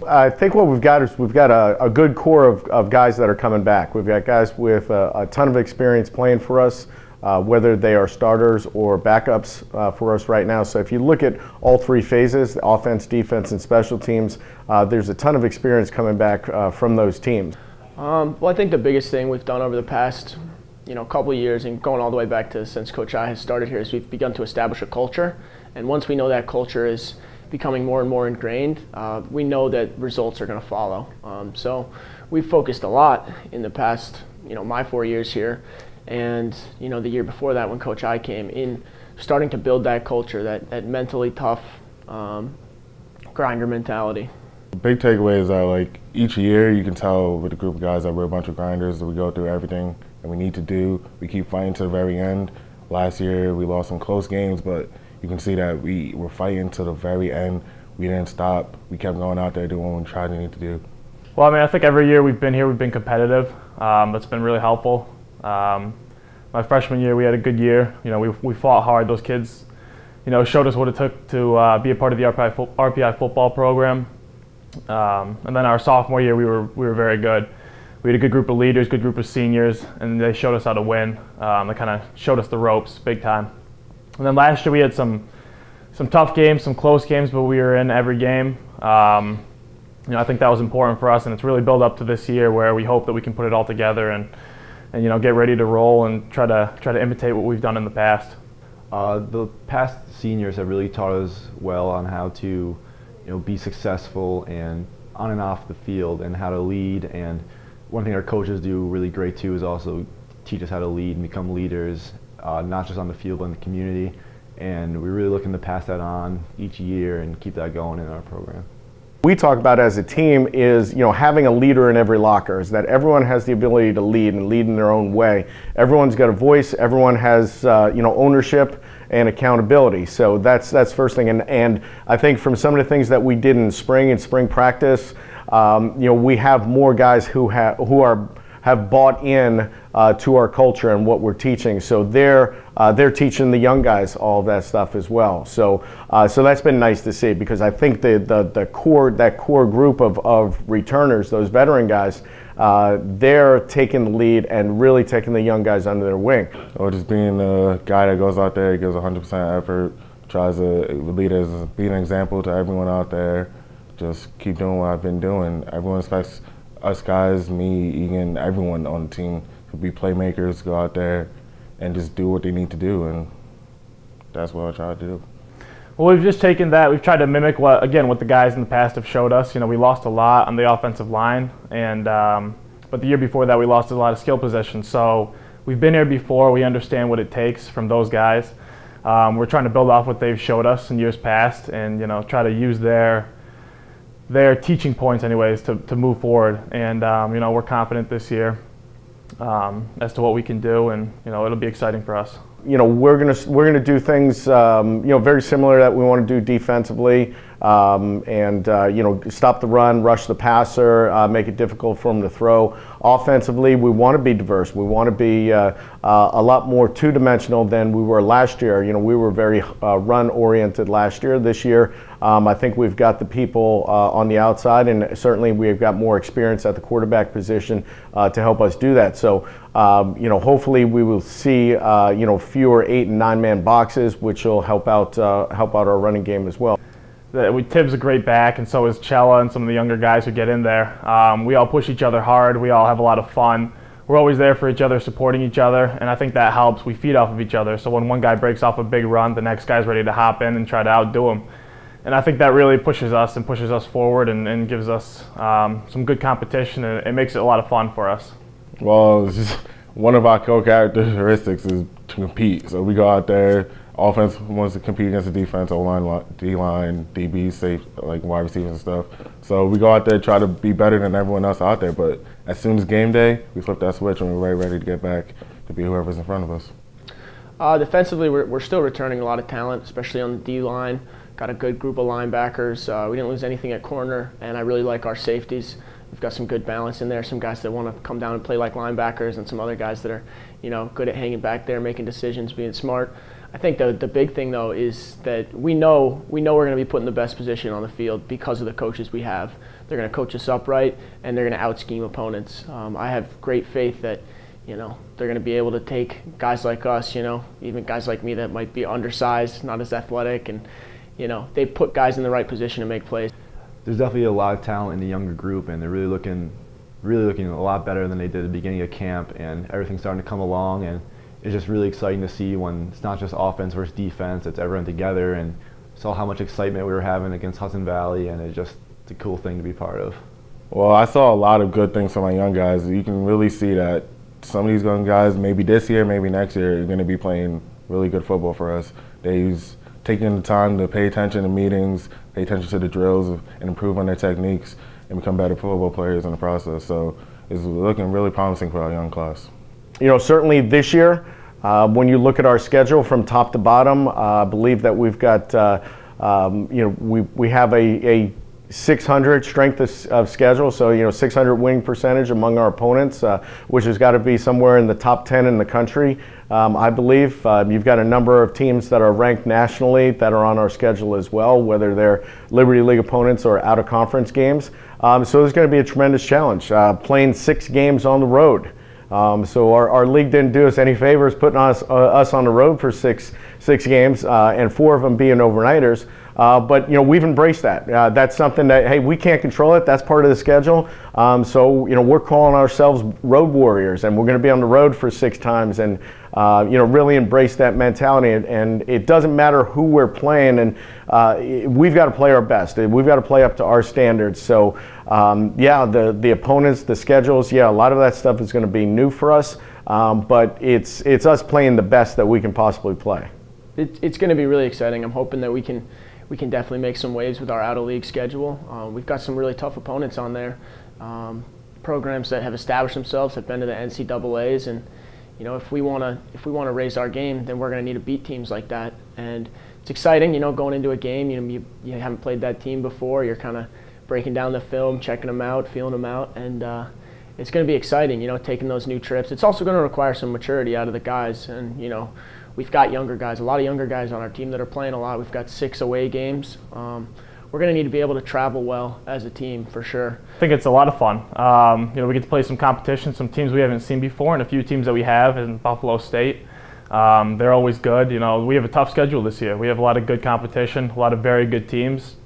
I think what we've got is we've got a good core of guys that are coming back. We've got guys with a ton of experience playing for us, whether they are starters or backups for us right now. So if you look at all three phases, the offense, defense, and special teams, there's a ton of experience coming back from those teams. Well, I think the biggest thing we've done over the past couple of years and going all the way back to since Coach I has started here is we've begun to establish a culture. And once we know that culture is becoming more and more ingrained, we know that results are going to follow. So we've focused a lot in the past, my 4 years here, and the year before that when Coach I came in, starting to build that culture, that mentally tough grinder mentality. The big takeaway is that like each year you can tell with a group of guys that we're a bunch of grinders, that we go through everything that we need to do. We keep fighting to the very end. Last year we lost some close games, but you can see that we were fighting to the very end. We didn't stop. We kept going out there doing what we tried to need to do. Well, I mean, I think every year we've been here, we've been competitive. That's been really helpful. My freshman year, we had a good year. We fought hard. Those kids, showed us what it took to be a part of the RPI football program. And then our sophomore year, we were very good. We had a good group of leaders, good group of seniors, and they showed us how to win. They kind of showed us the ropes big time. And then last year we had some tough games, some close games, but we were in every game. I think that was important for us, and it's really built up to this year where we hope that we can put it all together and get ready to roll and try to imitate what we've done in the past. The past seniors have really taught us well on how to be successful and on and off the field and how to lead. And one thing our coaches do really great too is also teach us how to lead and become leaders, not just on the field but in the community. And we're really looking to pass that on each year and keep that going in our program. We talk about as a team is having a leader in every locker, is that everyone has the ability to lead and lead in their own way. Everyone's got a voice, everyone has ownership and accountability. So that's first thing. And I think from some of the things that we did in spring practice, we have more guys who have bought in to our culture and what we're teaching. So they're teaching the young guys all of that stuff as well. So that's been nice to see, because I think that core group of returners, those veteran guys, they're taking the lead and really taking the young guys under their wing. Or just being the guy that goes out there, gives 100% effort, tries to be an example to everyone out there. Just keep doing what I've been doing. Everyone expects us guys, me, Egan, everyone on the team to be playmakers, go out there and just do what they need to do, and that's what I try to do. Well, we've just taken that, we've tried to mimic what the guys in the past have showed us. We lost a lot on the offensive line, and but the year before that we lost a lot of skill positions. So we've been here before, we understand what it takes from those guys. We're trying to build off what they've showed us in years past and try to use their teaching points anyways to move forward. And we're confident this year as to what we can do, and it'll be exciting for us. We're gonna do things very similar that we want to do defensively, and stop the run, rush the passer, make it difficult for them to throw. Offensively, we want to be diverse. We want to be a lot more two-dimensional than we were last year. We were very run-oriented last year. This year, I think we've got the people on the outside, and certainly we've got more experience at the quarterback position to help us do that. So, hopefully we will see fewer 8- and 9-man boxes, which will help out our running game as well. Tibbs a great back, and so is Chella and some of the younger guys who get in there. We all push each other hard. We all have a lot of fun. We're always there for each other, supporting each other, and I think that helps. We feed off of each other. So when one guy breaks off a big run, the next guy's ready to hop in and try to outdo him. And I think that really pushes us forward and gives us some good competition, and it makes it a lot of fun for us. Well, it's just one of our core characteristics is to compete. So we go out there. Offense wants to compete against the defense, O-line, D-line, DB, safe, like wide receivers and stuff. So we go out there, try to be better than everyone else out there. But as soon as game day, we flip that switch and we're ready to get back to be whoever's in front of us. Defensively, we're still returning a lot of talent, especially on the D-line. Got a good group of linebackers. We didn't lose anything at corner, and I really like our safeties. We've got some good balance in there, some guys that want to come down and play like linebackers, and some other guys that are, good at hanging back there, making decisions, being smart. I think the big thing though is that we know we're going to be put in the best position on the field because of the coaches we have. They're going to coach us upright, and they're going to out-scheme opponents. I have great faith that they're going to be able to take guys like us, even guys like me that might be undersized, not as athletic, and they put guys in the right position to make plays. There's definitely a lot of talent in the younger group, and they're really looking a lot better than they did at the beginning of camp, and everything's starting to come along, and it's just really exciting to see when it's not just offense versus defense, it's everyone together, and saw how much excitement we were having against Hudson Valley, and it's a cool thing to be part of. Well, I saw a lot of good things from my young guys. You can really see that some of these young guys, maybe this year, maybe next year, are going to be playing really good football for us. They're taking the time to pay attention to meetings, pay attention to the drills, and improve on their techniques, and become better football players in the process. So it's looking really promising for our young class. Certainly this year, when you look at our schedule from top to bottom, I believe that we've got, we have a 600 strength of schedule, so 600 winning percentage among our opponents, which has got to be somewhere in the top 10 in the country. I believe you've got a number of teams that are ranked nationally that are on our schedule as well, whether they're Liberty League opponents or out of conference games. So there's going to be a tremendous challenge, playing 6 games on the road. So our league didn't do us any favors putting us on the road for six games, and 4 of them being overnighters. But we've embraced that. That's something that, hey, we can't control it. That's part of the schedule. So we're calling ourselves road warriors, and we're going to be on the road for 6 times, and really embrace that mentality. And it doesn't matter who we're playing, and we've got to play our best. We've got to play up to our standards. So the opponents, the schedules, a lot of that stuff is going to be new for us. But it's us playing the best that we can possibly play. It's going to be really exciting. I'm hoping that we can definitely make some waves with our out-of-league schedule. We've got some really tough opponents on there, programs that have established themselves, have been to the NCAAs, and if we want to raise our game, then we're going to need to beat teams like that. And it's exciting, going into a game. You haven't played that team before. You're kind of breaking down the film, checking them out, feeling them out, and it's going to be exciting. Taking those new trips. It's also going to require some maturity out of the guys, and we've got younger guys, a lot of younger guys on our team that are playing a lot. We've got 6 away games. We're going to need to be able to travel well as a team for sure. I think it's a lot of fun. We get to play some competition, some teams we haven't seen before, and a few teams that we have in Buffalo State. They're always good. We have a tough schedule this year. We have a lot of good competition, a lot of very good teams.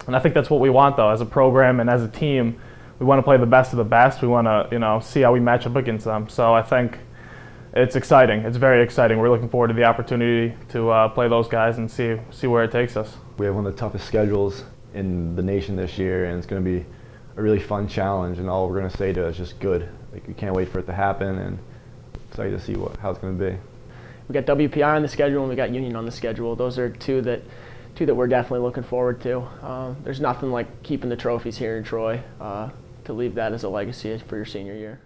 And I think that's what we want, though, as a program and as a team. We want to play the best of the best. We want to, see how we match up against them. So I think it's exciting. It's very exciting. We're looking forward to the opportunity to play those guys and see where it takes us. We have one of the toughest schedules in the nation this year, and it's going to be a really fun challenge, and all we're going to say to it is just good. We can't wait for it to happen, and excited to see how it's going to be. We got WPI on the schedule, and we got Union on the schedule. Those are two that we're definitely looking forward to. There's nothing like keeping the trophies here in Troy, to leave that as a legacy for your senior year.